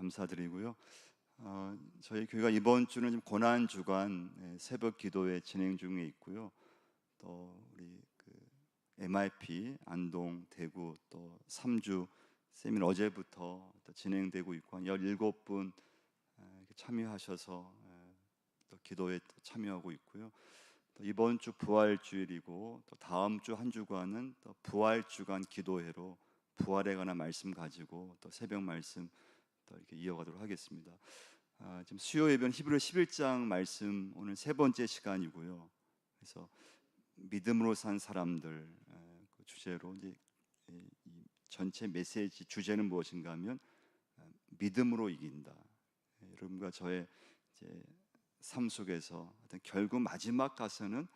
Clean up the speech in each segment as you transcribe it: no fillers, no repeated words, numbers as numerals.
감사드리고요. 저희 교회가 이번 주는 좀 고난 주간 새벽 기도회 진행 중에 있고요. 또 우리 MIP 안동, 대구 또 3주 세미나 어제부터 또 진행되고 있고 한 17분 참여하셔서 또 기도에 또 참여하고 있고요. 또 이번 주 부활 주일이고 또 다음 주 한 주간은 또 부활 주간 기도회로 부활에 관한 말씀 가지고 또 새벽 말씀 또 이렇게 이어가도록 하겠습니다. 지금 수요 예배는 히브리 11장 말씀 오늘 세 번째 시간이고요. 그래서 믿음으로 산 사람들 그 주제로 이제 이 전체 메시지 주제는 무엇인가 하면 믿음으로 이긴다. 여러분과 저의 이제 삶 속에서 결국 마지막 가서는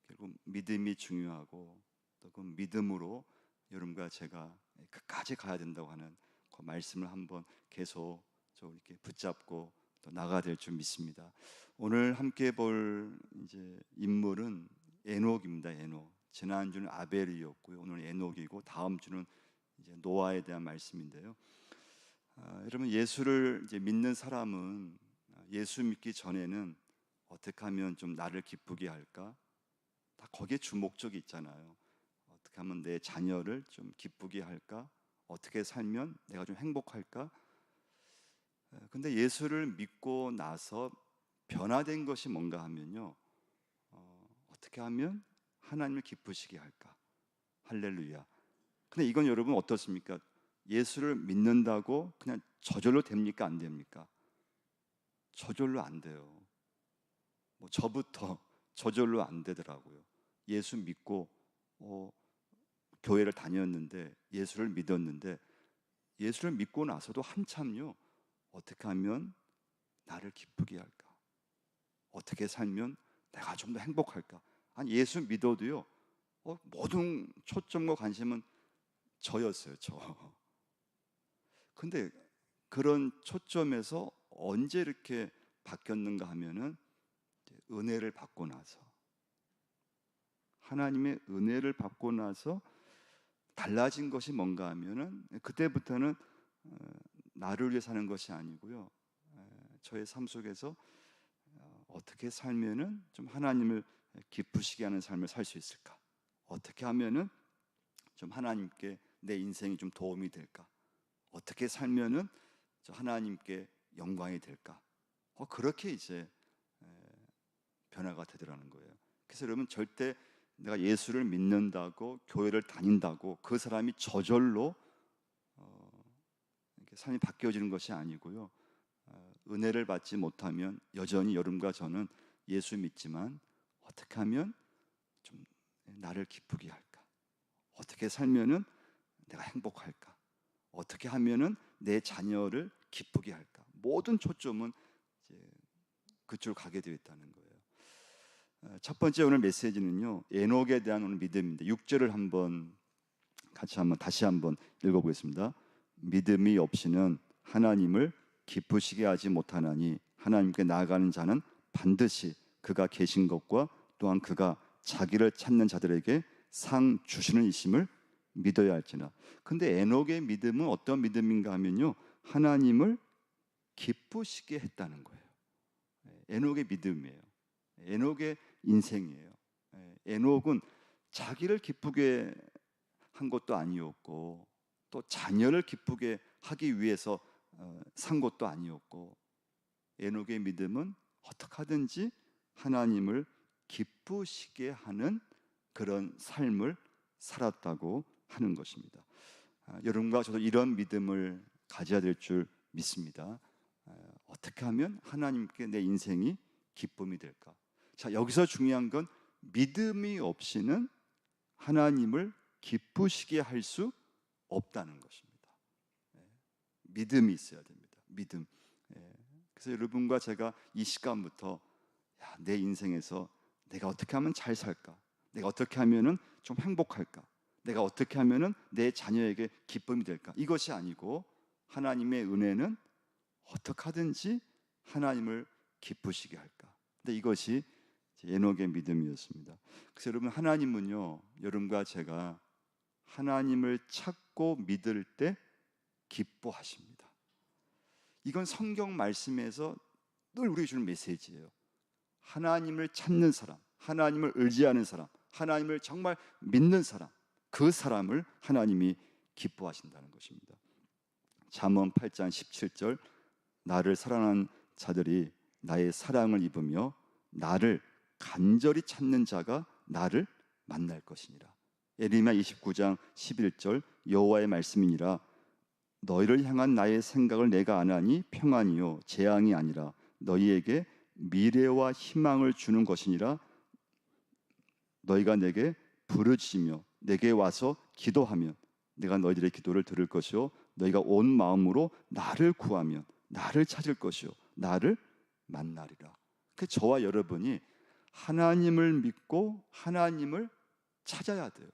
결국 믿음이 중요하고 또 그 믿음으로 여러분과 제가 끝까지 가야 된다고 하는 그 말씀을 한번 계속 좀 이렇게 붙잡고 또 나가야 될 줄 믿습니다. 오늘 함께 볼 이제 인물은 에녹입니다. 에녹. 지난주는 아벨이었고요. 오늘 에녹이고 다음 주는 이제 노아에 대한 말씀인데요. 여러분 예수를 이제 믿는 사람은 예수 믿기 전에는 어떻게 하면 좀 나를 기쁘게 할까? 다 거기에 주목적이 있잖아요. 어떻게 하면 내 자녀를 좀 기쁘게 할까? 어떻게 살면 내가 좀 행복할까? 근데 예수를 믿고 나서 변화된 것이 뭔가 하면요, 어떻게 하면 하나님을 기쁘시게 할까? 할렐루야. 근데 이건 여러분 어떻습니까? 예수를 믿는다고 그냥 저절로 됩니까? 안 됩니까? 저절로 안 돼요. 뭐 저부터 저절로 안 되더라고요. 예수 믿고 교회를 다녔는데 예수를 믿었는데 예수를 믿고 나서도 한참요, 어떻게 하면 나를 기쁘게 할까? 어떻게 살면 내가 좀 더 행복할까? 아니 예수 믿어도요, 모든 초점과 관심은 저였어요. 저. 근데 그런 초점에서 언제 이렇게 바뀌었는가 하면은 은혜를 받고 나서, 하나님의 은혜를 받고 나서 달라진 것이 뭔가 하면은 그때부터는 나를 위해 사는 것이 아니고요, 저의 삶 속에서 어떻게 살면은 좀 하나님을 기쁘시게 하는 삶을 살 수 있을까? 어떻게 하면은 좀 하나님께 내 인생이 좀 도움이 될까? 어떻게 살면은 하나님께 영광이 될까? 그렇게 이제 변화가 되더라는 거예요. 그래서 여러분 절대 내가 예수를 믿는다고 교회를 다닌다고 그 사람이 저절로 이렇게 삶이 바뀌어지는 것이 아니고요, 은혜를 받지 못하면 여전히 여러분과 저는 예수 믿지만 어떻게 하면 좀 나를 기쁘게 할까? 어떻게 살면은 내가 행복할까? 어떻게 하면은 내 자녀를 기쁘게 할까? 모든 초점은 이제 그쪽으로 가게 되어 있다는 거예요. 첫 번째 오늘 메시지는요, 에녹에 대한 오늘 믿음인데 6절을 다시 한번 읽어보겠습니다. 믿음이 없이는 하나님을 기쁘시게 하지 못하나니 하나님께 나아가는 자는 반드시 그가 계신 것과 또한 그가 자기를 찾는 자들에게 상 주시는 이심을 믿어야 할지나. 근데 에녹의 믿음은 어떤 믿음인가 하면요, 하나님을 기쁘시게 했다는 거예요. 에녹의 믿음이에요. 에녹의 인생이에요. 에녹은 자기를 기쁘게 한 것도 아니었고 또 자녀를 기쁘게 하기 위해서 산 것도 아니었고, 에녹의 믿음은 어떻게 하든지 하나님을 기쁘시게 하는 그런 삶을 살았다고 하는 것입니다. 여러분과 저도 이런 믿음을 가져야 될 줄 믿습니다. 어떻게 하면 하나님께 내 인생이 기쁨이 될까? 자, 여기서 중요한 건 믿음이 없이는 하나님을 기쁘시게 할 수 없다는 것입니다. 믿음이 있어야 됩니다. 믿음. 그래서 여러분과 제가 이 시간부터 내 인생에서 내가 어떻게 하면 잘 살까? 내가 어떻게 하면은 좀 행복할까? 내가 어떻게 하면은 내 자녀에게 기쁨이 될까? 이것이 아니고 하나님의 은혜는 어떻게 하든지 하나님을 기쁘시게 할까? 근데 이것이 에녹의 믿음이었습니다. 그래서 여러분, 하나님은요, 여러분과 제가 하나님을 찾고 믿을 때 기뻐하십니다. 이건 성경 말씀에서 늘 우리에게 주는 메시지예요. 하나님을 찾는 사람, 하나님을 의지하는 사람, 하나님을 정말 믿는 사람, 그 사람을 하나님이 기뻐하신다는 것입니다. 잠언 8장 17절, 나를 사랑하는 자들이 나의 사랑을 입으며 나를 간절히 찾는 자가 나를 만날 것이니라. 예레미야 29장 11절, 여호와의 말씀이니라. 너희를 향한 나의 생각을 내가 아나니 평안이요 재앙이 아니라 너희에게 미래와 희망을 주는 것이니라. 너희가 내게 부르짖으며 내게 와서 기도하면 내가 너희들의 기도를 들을 것이요 너희가 온 마음으로 나를 구하면 나를 찾을 것이요 나를 만나리라. 그 저와 여러분이 하나님을 믿고 하나님을 찾아야 돼요.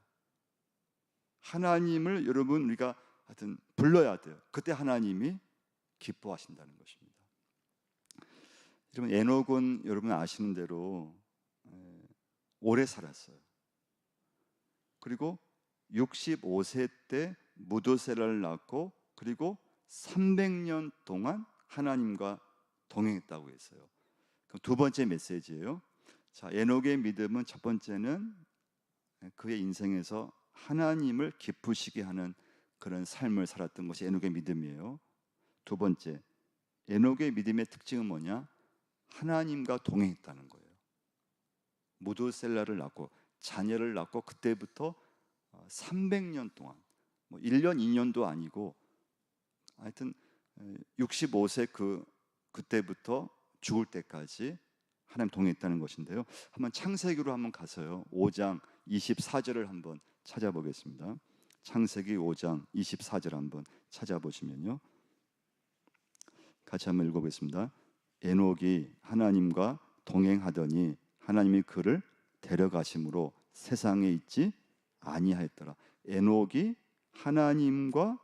하나님을 여러분 우리가 하여튼 불러야 돼요. 그때 하나님이 기뻐하신다는 것입니다. 여러분 에녹은 여러분 아시는 대로 오래 살았어요. 그리고 65세 때 무도세라를 낳고 그리고 300년 동안 하나님과 동행했다고 했어요. 그럼 두 번째 메시지예요. 자, 에녹의 믿음은 첫 번째는 그의 인생에서 하나님을 기쁘시게 하는 그런 삶을 살았던 것이 에녹의 믿음이에요. 두 번째, 에녹의 믿음의 특징은 뭐냐? 하나님과 동행했다는 거예요. 무두셀라를 낳고 자녀를 낳고 그때부터 300년 동안 뭐 1년 2년도 아니고 하여튼 65세 그때부터 죽을 때까지 하나님 동행했다는 것인데요. 한번 창세기로 한번 가서요. 5장 24절을 한번 찾아보겠습니다. 창세기 5장 24절 한번 찾아보시면요. 같이 한번 읽어보겠습니다. 에녹이 하나님과 동행하더니 하나님이 그를 데려가심으로 세상에 있지 아니하였더라. 에녹이 하나님과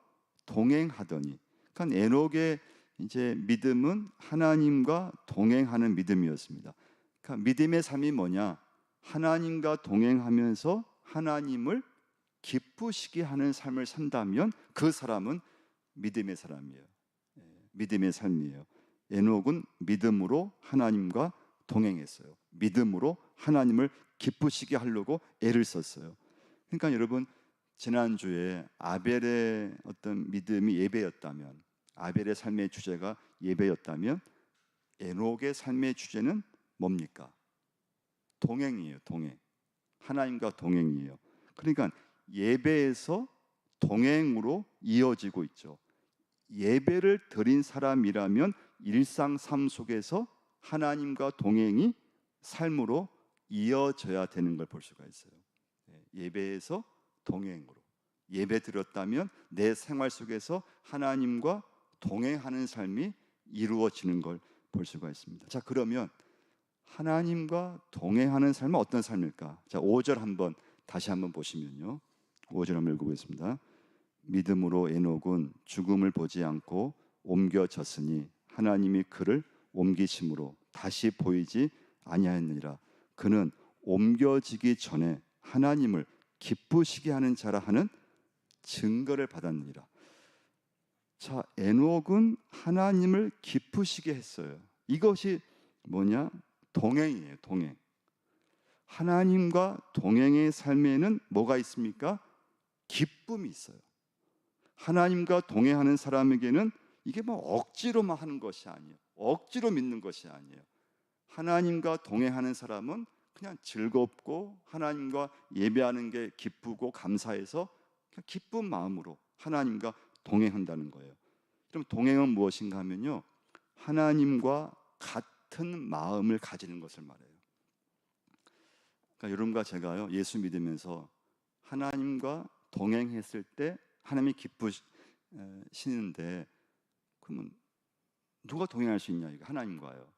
동행하더니, 그러니까 에녹의 이제 믿음은 하나님과 동행하는 믿음이었습니다. 그러니까 믿음의 삶이 뭐냐? 하나님과 동행하면서 하나님을 기쁘시게 하는 삶을 산다면 그 사람은 믿음의 사람이에요. 믿음의 삶이에요. 에녹은 믿음으로 하나님과 동행했어요. 믿음으로 하나님을 기쁘시게 하려고 애를 썼어요. 그러니까 여러분 지난주에 아벨의 어떤 믿음이 예배였다면, 아벨의 삶의 주제가 예배였다면 에녹의 삶의 주제는 뭡니까? 동행이에요. 동행. 하나님과 동행이에요. 그러니까 예배에서 동행으로 이어지고 있죠. 예배를 드린 사람이라면 일상 삶 속에서 하나님과 동행이 삶으로 이어져야 되는 걸 볼 수가 있어요. 예배에서 동행으로 예배 드렸다면 내 생활 속에서 하나님과 동행하는 삶이 이루어지는 걸 볼 수가 있습니다. 자, 그러면 하나님과 동행하는 삶은 어떤 삶일까? 자, 5절 한번 다시 한번 보시면요. 5절 한번 읽어보겠습니다. 믿음으로 에녹은 죽음을 보지 않고 옮겨졌으니 하나님이 그를 옮기심으로 다시 보이지 아니하였느니라. 그는 옮겨지기 전에 하나님을 기쁘시게 하는 자라 하는 증거를 받았느니라. 자, 에녹은 하나님을 기쁘시게 했어요. 이것이 뭐냐? 동행이에요. 동행. 하나님과 동행의 삶에는 뭐가 있습니까? 기쁨이 있어요. 하나님과 동행하는 사람에게는 이게 뭐 억지로만 하는 것이 아니에요. 억지로 믿는 것이 아니에요. 하나님과 동행하는 사람은 그냥 즐겁고 하나님과 예배하는 게 기쁘고 감사해서 그냥 기쁜 마음으로 하나님과 동행한다는 거예요. 그럼 동행은 무엇인가 하면요, 하나님과 같은 마음을 가지는 것을 말해요. 그러니까 여러분과 제가요, 예수 믿으면서 하나님과 동행했을 때 하나님이 기쁘시는데, 그러면 누가 동행할 수 있냐? 이거 하나님과요.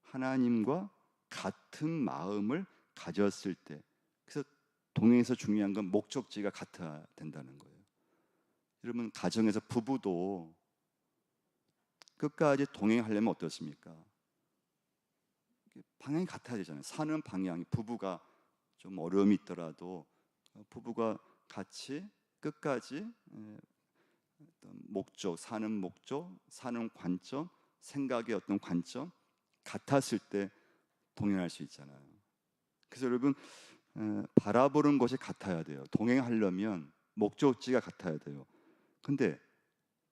하나님과 같은 마음을 가졌을 때, 그래서 동행에서 중요한 건 목적지가 같아야 된다는 거예요. 여러분 가정에서 부부도 끝까지 동행하려면 어떻습니까? 방향이 같아야 되잖아요. 사는 방향이, 부부가 좀 어려움이 있더라도 부부가 같이 끝까지 어떤 목적, 사는 관점, 생각의 어떤 관점 같았을 때 동행할 수 있잖아요. 그래서 여러분 바라보는 것이 같아야 돼요. 동행하려면 목적지가 같아야 돼요. 근데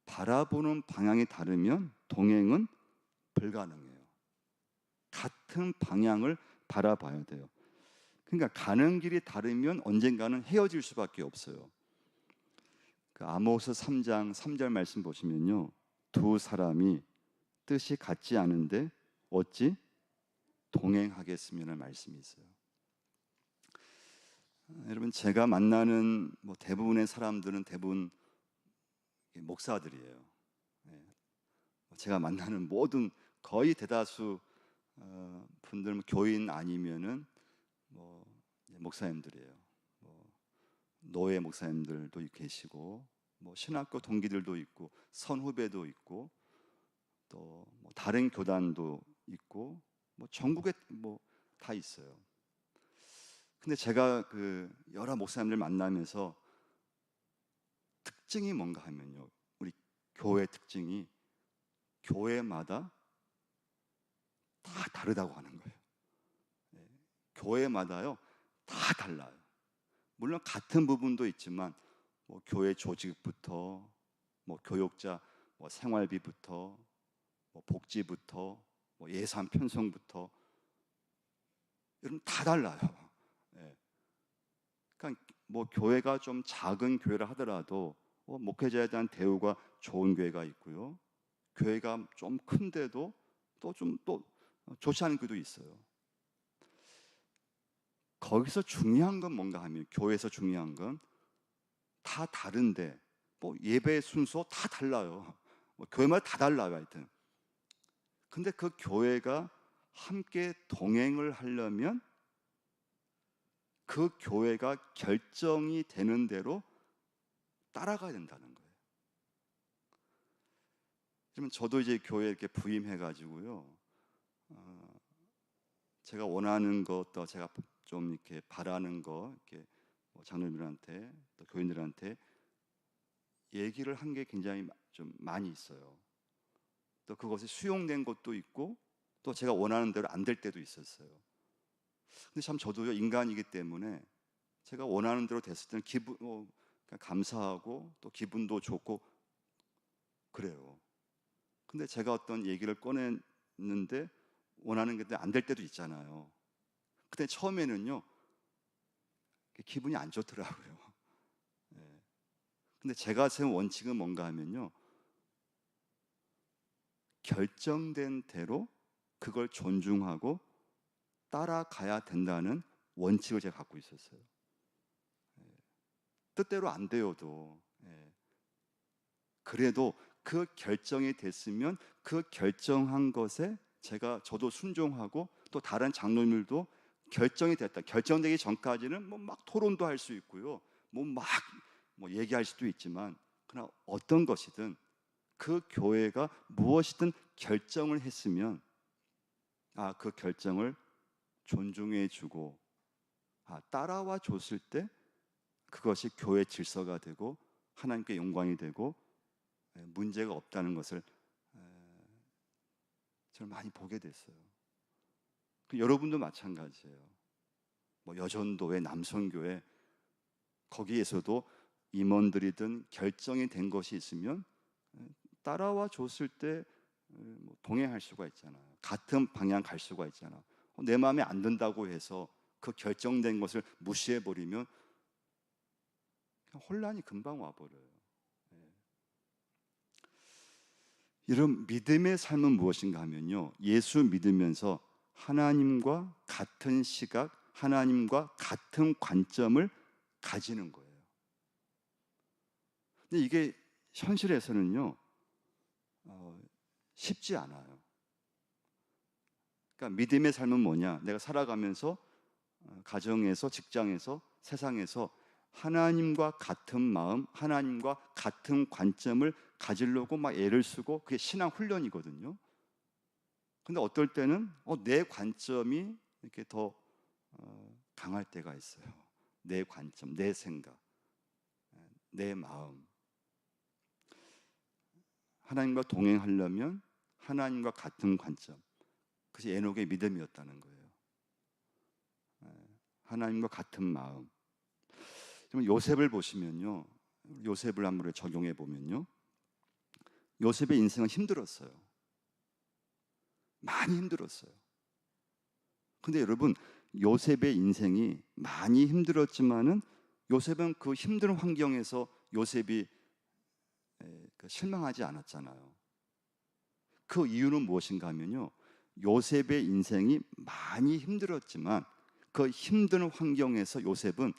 바라보는 방향이 다르면 동행은 불가능해요. 같은 방향을 바라봐야 돼요. 그러니까 가는 길이 다르면 언젠가는 헤어질 수밖에 없어요. 그 아모스 3장 3절 말씀 보시면요, 두 사람이 뜻이 같지 않은데 어찌 동행하겠으면은 말씀이 있어요. 여러분, 제가 만나는 대부분의 사람들은 대부분 목사들이에요. 제가 만나는 모든 거의 대다수 분들은 교인 아니면은 목사님들이에요. 노예 목사님들도 계시고, 신학교 동기들도 있고, 선후배도 있고, 또 다른 교단도 있고, 전국에 다 있어요. 근데 제가 그 여러 목사님들 만나면서 특징이 뭔가 하면요, 우리 교회 특징이 교회마다 다 다르다고 하는 거예요. 교회마다요 다 달라요. 물론 같은 부분도 있지만 교회 조직부터 교육자 생활비부터 복지부터 예산 편성부터 여러분 다 달라요. 그러니까 교회가 좀 작은 교회를 하더라도 목회자에 대한 대우가 좋은 교회가 있고요. 교회가 좀 큰데도 또 좋지 않은 교회도 있어요. 거기서 중요한 건 뭔가 하면, 교회에서 중요한 건 다 다른데 예배 순서 다 달라요. 교회마다 다 달라요, 하여튼. 근데 그 교회가 함께 동행을 하려면 그 교회가 결정이 되는 대로 따라가야 된다는 거예요. 그러면 저도 이제 교회에 이렇게 부임해가지고요, 제가 원하는 것, 또 제가 좀 이렇게 바라는 거, 이렇게 장로님들한테 또 교인들한테 얘기를 한 게 굉장히 좀 많이 있어요. 또 그것이 수용된 것도 있고, 또 제가 원하는 대로 안 될 때도 있었어요. 근데 참 저도요, 인간이기 때문에 제가 원하는 대로 됐을 때는 감사하고 또 기분도 좋고 그래요. 근데 제가 어떤 얘기를 꺼냈는데 원하는 게 안 될 때도 있잖아요. 근데 처음에는요 기분이 안 좋더라고요. 근데 제가 세운 원칙은 뭔가 하면요, 결정된 대로 그걸 존중하고 따라가야 된다는 원칙을 제가 갖고 있었어요. 뜻대로 안 되어도 그래도 그 결정이 됐으면 그 결정한 것에 저도 순종하고, 또 다른 장로님들도 결정이 됐다, 결정되기 전까지는 막 토론도 할 수 있고요, 막 얘기할 수도 있지만, 그러나 어떤 것이든 그 교회가 무엇이든 결정을 했으면 그 결정을 존중해 주고 따라와 줬을 때 그것이 교회 질서가 되고 하나님께 영광이 되고 문제가 없다는 것을 저는 많이 보게 됐어요. 여러분도 마찬가지예요. 여전도회, 남성교회, 거기에서도 임원들이든 결정이 된 것이 있으면 따라와 줬을 때 동행할 수가 있잖아요. 같은 방향 갈 수가 있잖아. 내 마음에 안 든다고 해서 그 결정된 것을 무시해 버리면 혼란이 금방 와버려요. 이런 믿음의 삶은 무엇인가 하면요, 예수 믿으면서 하나님과 같은 시각, 하나님과 같은 관점을 가지는 거예요. 근데 이게 현실에서는요 쉽지 않아요. 그러니까 믿음의 삶은 뭐냐? 내가 살아가면서 가정에서, 직장에서, 세상에서 하나님과 같은 마음, 하나님과 같은 관점을 가지려고 막 애를 쓰고, 그게 신앙 훈련이거든요. 근데 어떨 때는 내 관점이 이렇게 더 강할 때가 있어요. 내 관점, 내 생각, 내 마음. 하나님과 동행하려면 하나님과 같은 관점, 그것이 에녹의 믿음이었다는 거예요. 하나님과 같은 마음. 요셉을 보시면요, 요셉을 한번 적용해 보면요, 요셉의 인생은 힘들었어요. 많이 힘들었어요. 근데 여러분, 요셉의 인생이 많이 힘들었지만은 요셉은 그 힘든 환경에서 요셉이 실망하지 않았잖아요. 그 이유는 무엇인가 하면요, 요셉의 인생이 많이 힘들었지만 그 힘든 환경에서 요셉은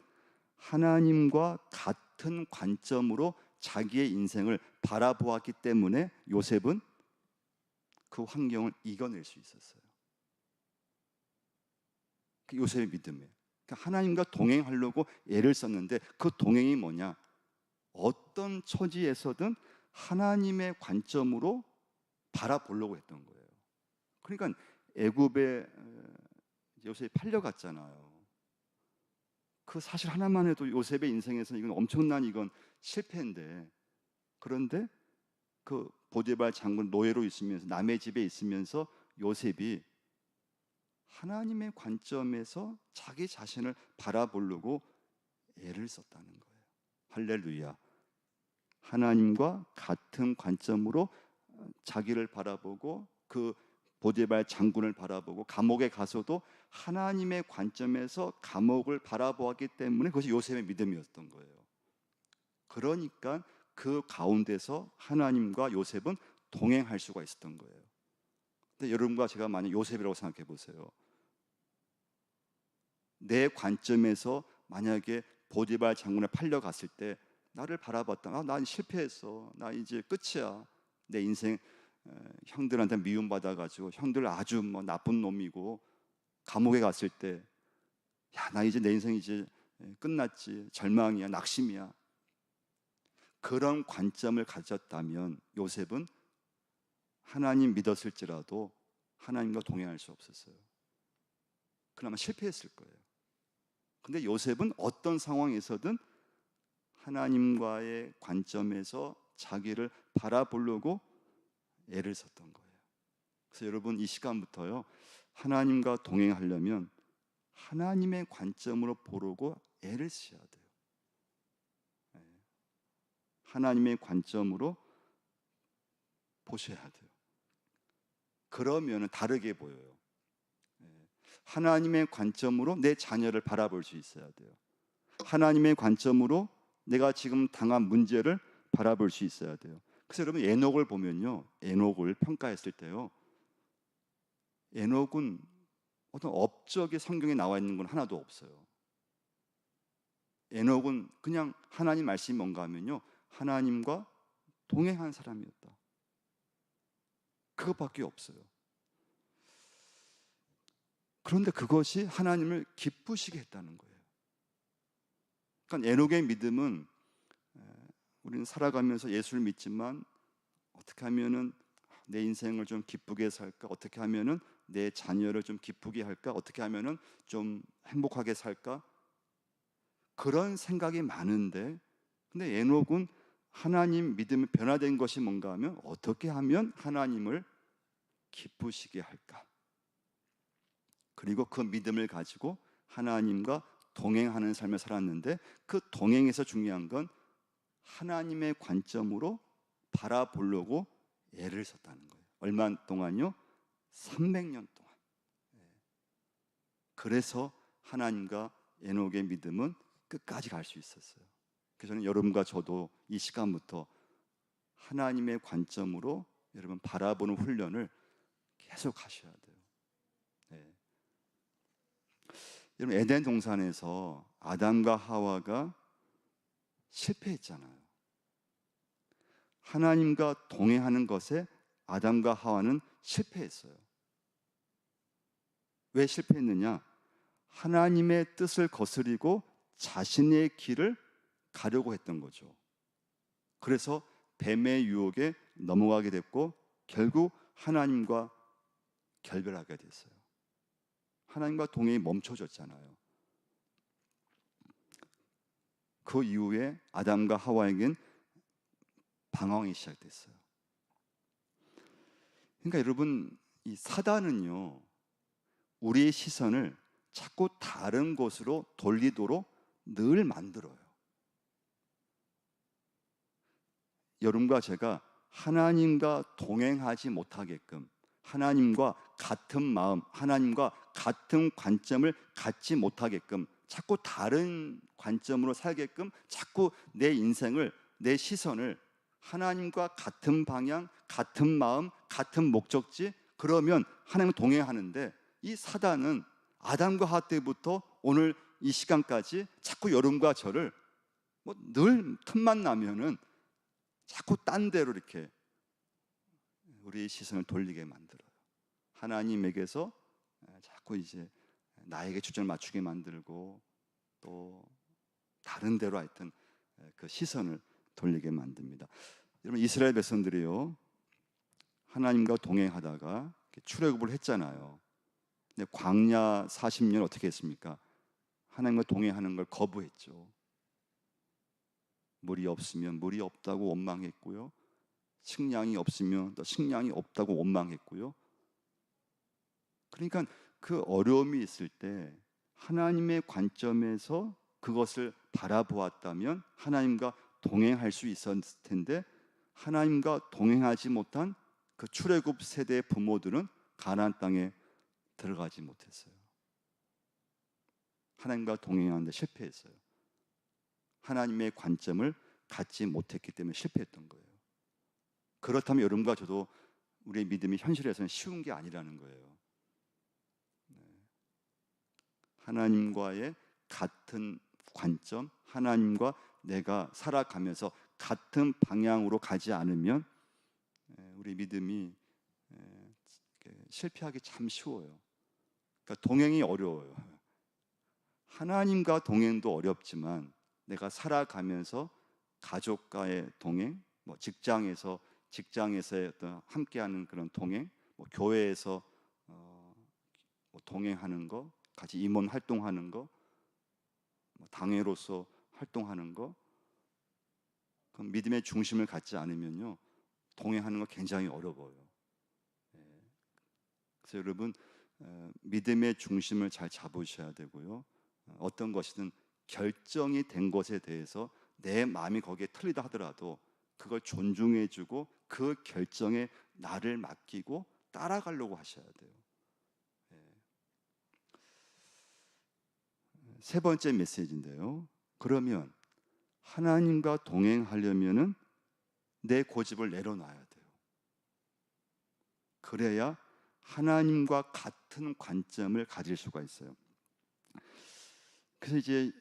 하나님과 같은 관점으로 자기의 인생을 바라보았기 때문에 요셉은 그 환경을 이겨낼 수 있었어요. 그 요셉의 믿음이에요. 그러니까 하나님과 동행하려고 애를 썼는데 그 동행이 뭐냐? 어떤 처지에서든 하나님의 관점으로 바라보려고 했던 거예요. 그러니까 애굽에 요셉이 팔려갔잖아요. 그 사실 하나만 해도 요셉의 인생에서 이건 엄청난 이건 실패인데, 그런데 그 보디발 장군 노예로 있으면서 남의 집에 있으면서 요셉이 하나님의 관점에서 자기 자신을 바라보려고 애를 썼다는 거예요. 할렐루야. 하나님과 같은 관점으로 자기를 바라보고 그 보디발 장군을 바라보고 감옥에 가서도 하나님의 관점에서 감옥을 바라보았기 때문에 그것이 요셉의 믿음이었던 거예요. 그러니까 그 가운데서 하나님과 요셉은 동행할 수가 있었던 거예요. 근데 여러분과 제가 만약 요셉이라고 생각해 보세요. 내 관점에서 만약에 보디발 장군에 팔려갔을 때 나를 바라봤다. 난 실패했어. 나 이제 끝이야. 내 인생 형들한테 미움받아가지고 형들 아주 뭐 나쁜 놈이고 감옥에 갔을 때 야, 나 이제 내 인생 이제 끝났지. 절망이야, 낙심이야. 그런 관점을 가졌다면 요셉은 하나님 믿었을지라도 하나님과 동행할 수 없었어요. 그나마 실패했을 거예요. 근데 요셉은 어떤 상황에서든 하나님과의 관점에서 자기를 바라보려고 애를 썼던 거예요. 그래서 여러분 이 시간부터요, 하나님과 동행하려면 하나님의 관점으로 보려고 애를 써야 돼요. 하나님의 관점으로 보셔야 돼요. 그러면 다르게 보여요. 하나님의 관점으로 내 자녀를 바라볼 수 있어야 돼요. 하나님의 관점으로 내가 지금 당한 문제를 바라볼 수 있어야 돼요. 그래서 여러분 에녹을 보면요, 에녹을 평가했을 때요, 에녹은 어떤 업적이 성경에 나와 있는 건 하나도 없어요. 에녹은 그냥 하나님 말씀이 뭔가 하면요, 하나님과 동행한 사람이었다. 그것밖에 없어요. 그런데 그것이 하나님을 기쁘시게 했다는 거예요. 그러니까 에녹의 믿음은 우리는 살아가면서 예수를 믿지만 어떻게 하면은 내 인생을 좀 기쁘게 살까? 어떻게 하면은 내 자녀를 좀 기쁘게 할까? 어떻게 하면은 좀 행복하게 살까? 그런 생각이 많은데, 근데 에녹은 하나님 믿음이 변화된 것이 뭔가 하면 어떻게 하면 하나님을 기쁘시게 할까? 그리고 그 믿음을 가지고 하나님과 동행하는 삶을 살았는데, 그 동행에서 중요한 건 하나님의 관점으로 바라보려고 애를 썼다는 거예요. 얼마 동안요? 300년 동안. 그래서 하나님과 에녹의 믿음은 끝까지 갈 수 있었어요. 그래서 저는 여러분과 저도 이 시간부터 하나님의 관점으로 여러분 바라보는 훈련을 계속 하셔야 돼요. 네. 여러분 에덴 동산에서 아담과 하와가 실패했잖아요. 하나님과 동행하는 것에 아담과 하와는 실패했어요. 왜 실패했느냐? 하나님의 뜻을 거스리고 자신의 길을 가려고 했던 거죠. 그래서 뱀의 유혹에 넘어가게 됐고 결국 하나님과 결별하게 됐어요. 하나님과 동행이 멈춰졌잖아요. 그 이후에 아담과 하와에겐 방황이 시작됐어요. 그러니까 여러분, 이 사단은요, 우리의 시선을 자꾸 다른 곳으로 돌리도록 늘 만들어요. 여러분과 제가 하나님과 동행하지 못하게끔, 하나님과 같은 마음, 하나님과 같은 관점을 갖지 못하게끔, 자꾸 다른 관점으로 살게끔 자꾸 내 인생을, 내 시선을 하나님과 같은 방향, 같은 마음, 같은 목적지, 그러면 하나님과 동행하는데, 이 사단은 아담과 하와 때부터 오늘 이 시간까지 자꾸 여러분과 저를 늘 틈만 나면은 자꾸 딴 데로 이렇게 우리의 시선을 돌리게 만들어요. 하나님에게서 자꾸 이제 나에게 초점을 맞추게 만들고, 또 다른 데로 하여튼 그 시선을 돌리게 만듭니다. 여러분, 이스라엘 백성들이요, 하나님과 동행하다가 출애굽을 했잖아요. 근데 광야 40년 어떻게 했습니까? 하나님과 동행하는 걸 거부했죠. 물이 없으면 물이 없다고 원망했고요, 식량이 없으면 또 식량이 없다고 원망했고요. 그러니까 그 어려움이 있을 때 하나님의 관점에서 그것을 바라보았다면 하나님과 동행할 수 있었을 텐데, 하나님과 동행하지 못한 그 출애굽 세대의 부모들은 가나안 땅에 들어가지 못했어요. 하나님과 동행하는데 실패했어요. 하나님의 관점을 갖지 못했기 때문에 실패했던 거예요. 그렇다면 여러분과 저도 우리의 믿음이 현실에서는 쉬운 게 아니라는 거예요. 하나님과의 같은 관점, 하나님과 내가 살아가면서 같은 방향으로 가지 않으면 우리 믿음이 실패하기 참 쉬워요. 그러니까 동행이 어려워요. 하나님과 동행도 어렵지만 내가 살아가면서 가족과의 동행, 직장에서의 어떤 함께하는 그런 동행, 교회에서 동행하는 거, 같이 임원 활동하는 거, 당회로서 활동하는 거, 그 믿음의 중심을 갖지 않으면요, 동행하는 거 굉장히 어려워요. 그래서 여러분, 믿음의 중심을 잘 잡으셔야 되고요. 어떤 것이든 결정이 된 것에 대해서 내 마음이 거기에 틀리다 하더라도 그걸 존중해주고 그 결정에 나를 맡기고 따라가려고 하셔야 돼요. 세 번째 메시지인데요, 그러면 하나님과 동행하려면은 내 고집을 내려놔야 돼요. 그래야 하나님과 같은 관점을 가질 수가 있어요. 그래서 이제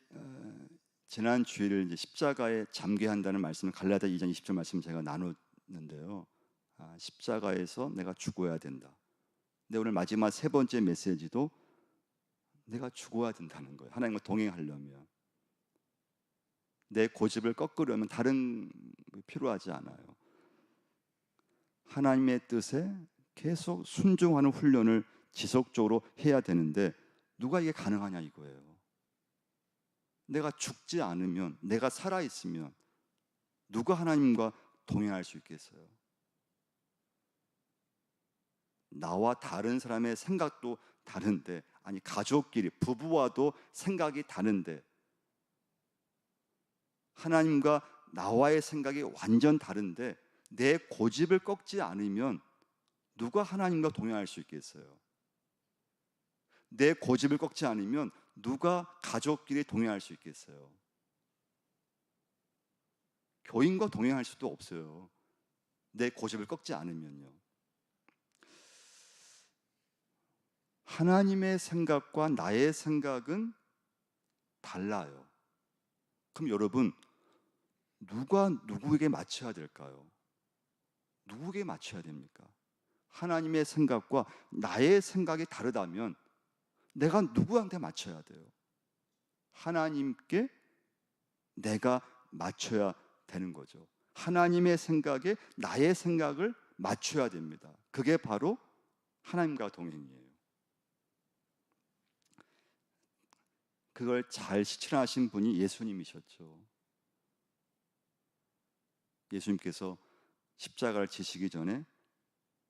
지난 주일을 이제 십자가에 잠귀한다는 말씀을 갈라디아 2장 20절 말씀 제가 나눴는데요. 십자가에서 내가 죽어야 된다. 근데 오늘 마지막 세 번째 메시지도 내가 죽어야 된다는 거예요. 하나님과 동행하려면 내 고집을 꺾으려면 다른 필요하지 않아요. 하나님의 뜻에 계속 순종하는 훈련을 지속적으로 해야 되는데 누가 이게 가능하냐 이거예요. 내가 죽지 않으면, 내가 살아있으면 누가 하나님과 동행할 수 있겠어요? 나와 다른 사람의 생각도 다른데, 아니 가족끼리, 부부와도 생각이 다른데, 하나님과 나와의 생각이 완전 다른데 내 고집을 꺾지 않으면 누가 하나님과 동행할 수 있겠어요? 내 고집을 꺾지 않으면 누가 가족끼리 동행할 수 있겠어요? 교인과 동행할 수도 없어요. 내 고집을 꺾지 않으면요. 하나님의 생각과 나의 생각은 달라요. 그럼 여러분, 누가 누구에게 맞춰야 될까요? 누구에게 맞춰야 됩니까? 하나님의 생각과 나의 생각이 다르다면 내가 누구한테 맞춰야 돼요? 하나님께 내가 맞춰야 되는 거죠. 하나님의 생각에 나의 생각을 맞춰야 됩니다. 그게 바로 하나님과 동행이에요. 그걸 잘 실천하신 분이 예수님이셨죠. 예수님께서 십자가를 지시기 전에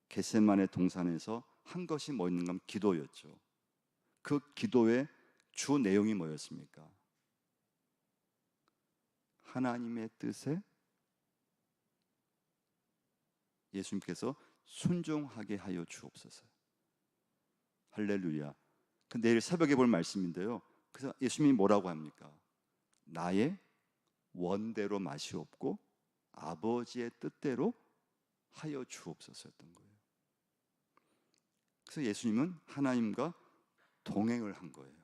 겟세마네 동산에서 한 것이 뭐였는가 하면 기도였죠. 그 기도의 주 내용이 뭐였습니까? 하나님의 뜻에 예수님께서 순종하게 하여 주옵소서. 할렐루야. 그 내일 새벽에 볼 말씀인데요. 그래서 예수님이 뭐라고 합니까? 나의 원대로 마시옵고 아버지의 뜻대로 하여 주옵소서였던 거예요. 그래서 예수님은 하나님과 동행을 한 거예요.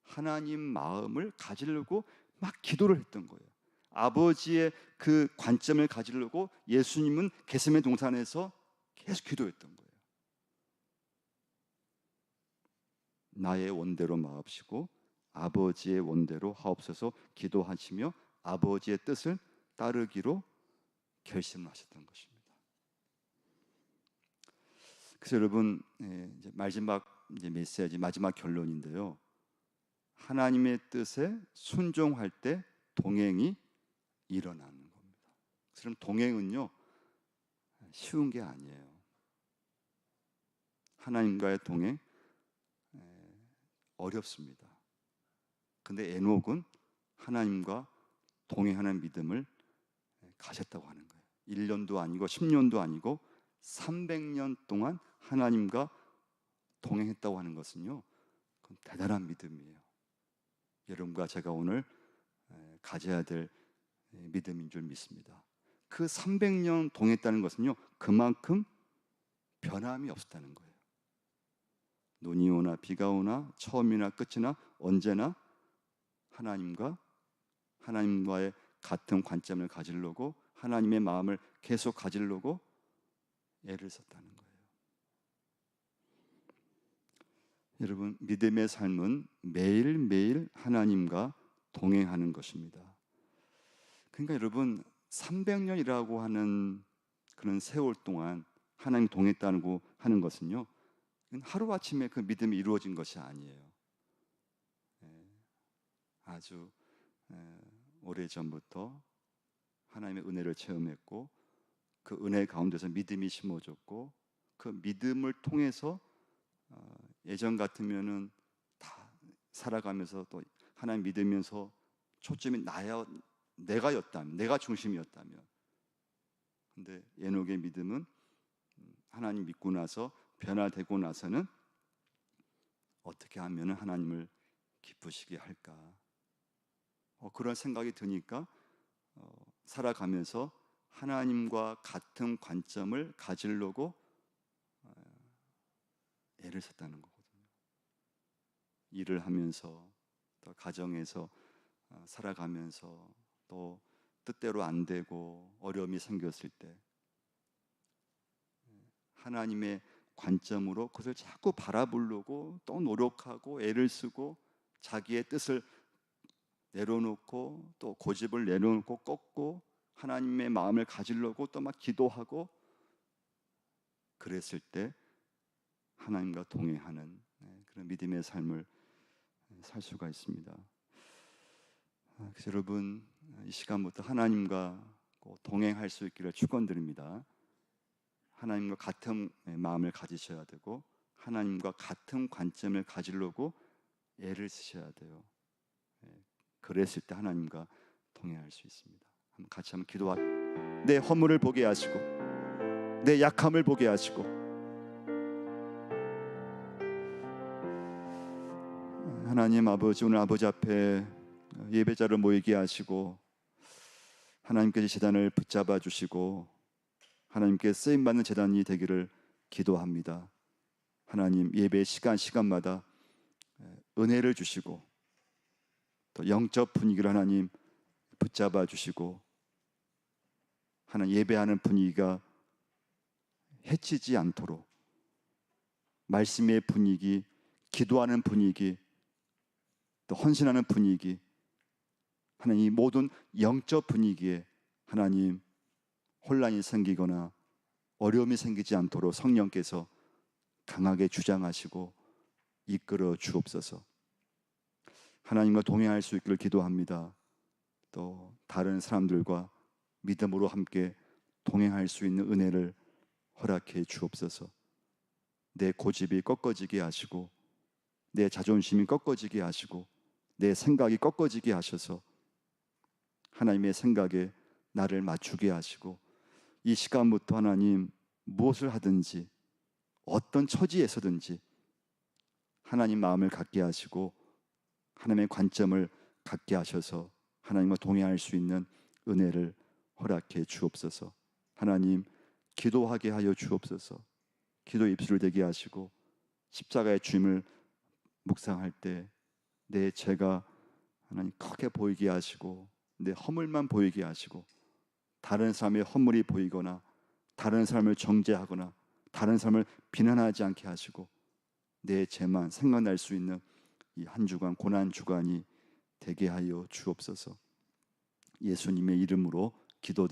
하나님 마음을 가지려고 막 기도를 했던 거예요. 아버지의 그 관점을 가지려고 예수님은 겟세마네 동산에서 계속 기도했던 거예요. 나의 원대로 마옵시고 아버지의 원대로 하옵소서 기도하시며 아버지의 뜻을 따르기로 결심하셨던 것입니다. 그래서 여러분, 이제 마지막 메시지, 마지막 결론인데요. 하나님의 뜻에 순종할 때 동행이 일어나는 겁니다. 그럼 동행은요, 쉬운 게 아니에요. 하나님과의 동행 어렵습니다. 근데 에녹은 하나님과 동행하는 믿음을 가졌다고 하는 거예요. 1년도 아니고 10년도 아니고 300년 동안 하나님과 동행했다고 하는 것은요, 그건 대단한 믿음이에요. 여러분과 제가 오늘 가져야 될 믿음인 줄 믿습니다. 그 300년 동행했다는 것은요, 그만큼 변함이 없었다는 거예요. 눈이 오나 비가 오나 처음이나 끝이나 언제나 하나님과의 같은 관점을 가지려고 하나님의 마음을 계속 가지려고 애를 썼다는 거예요. 여러분, 믿음의 삶은 매일매일 하나님과 동행하는 것입니다. 그러니까 여러분, 300년이라고 하는 그런 세월 동안 하나님 동행했다고 하는 것은요, 하루아침에 그 믿음이 이루어진 것이 아니에요. 아주 오래전부터 하나님의 은혜를 체험했고 그 은혜 가운데서 믿음이 심어졌고 그 믿음을 통해서 예전 같으면은 다 살아가면서 또 하나님 믿으면서 초점이 내가였다면, 내가 중심이었다면, 근데 에녹의 믿음은 하나님 믿고 나서 변화되고 나서는 어떻게 하면 하나님을 기쁘시게 할까? 그런 생각이 드니까 살아가면서 하나님과 같은 관점을 가지려고 애를 썼다는 거거든요. 일을 하면서 또 가정에서 살아가면서 또 뜻대로 안 되고 어려움이 생겼을 때 하나님의 관점으로 그것을 자꾸 바라보려고 또 노력하고 애를 쓰고 자기의 뜻을 내려놓고 또 고집을 내려놓고 꺾고 하나님의 마음을 가지려고 또 막 기도하고 그랬을 때 하나님과 동행하는 그런 믿음의 삶을 살 수가 있습니다. 그래서 여러분, 이 시간부터 하나님과 동행할 수 있기를 축원드립니다. 하나님과 같은 마음을 가지셔야 되고 하나님과 같은 관점을 가지려고 애를 쓰셔야 돼요. 그랬을 때 하나님과 동행할 수 있습니다. 같이 한번 내 허물을 보게 하시고 내 약함을 보게 하시고 하나님 아버지, 오늘 아버지 앞에 예배자를 모이게 하시고 하나님께서 제단을 붙잡아 주시고 하나님께 쓰임받는 제단이 되기를 기도합니다. 하나님, 예배 시간마다 은혜를 주시고 또 영적 분위기를 하나님 붙잡아 주시고 하나님 예배하는 분위기가 해치지 않도록 말씀의 분위기, 기도하는 분위기, 또 헌신하는 분위기, 하나님 이 모든 영적 분위기에 하나님 혼란이 생기거나 어려움이 생기지 않도록 성령께서 강하게 주장하시고 이끌어 주옵소서. 하나님과 동행할 수 있기를 기도합니다. 또 다른 사람들과 믿음으로 함께 동행할 수 있는 은혜를 허락해 주옵소서. 내 고집이 꺾어지게 하시고 내 자존심이 꺾어지게 하시고 내 생각이 꺾어지게 하셔서 하나님의 생각에 나를 맞추게 하시고 이 시간부터 하나님 무엇을 하든지 어떤 처지에서든지 하나님 마음을 갖게 하시고 하나님의 관점을 갖게 하셔서 하나님과 동행할 수 있는 은혜를 허락해 주옵소서. 하나님 기도하게 하여 주옵소서. 기도 입술을 대게 하시고 십자가의 주임을 묵상할 때 내 죄가 하나님 크게 보이게 하시고 내 허물만 보이게 하시고 다른 사람의 허물이 보이거나 다른 사람을 정죄하거나 다른 사람을 비난하지 않게 하시고 내 죄만 생각날 수 있는 이 한 주간 고난 주간이 되게 하여 주옵소서. 예수님의 이름으로 기도드립니다.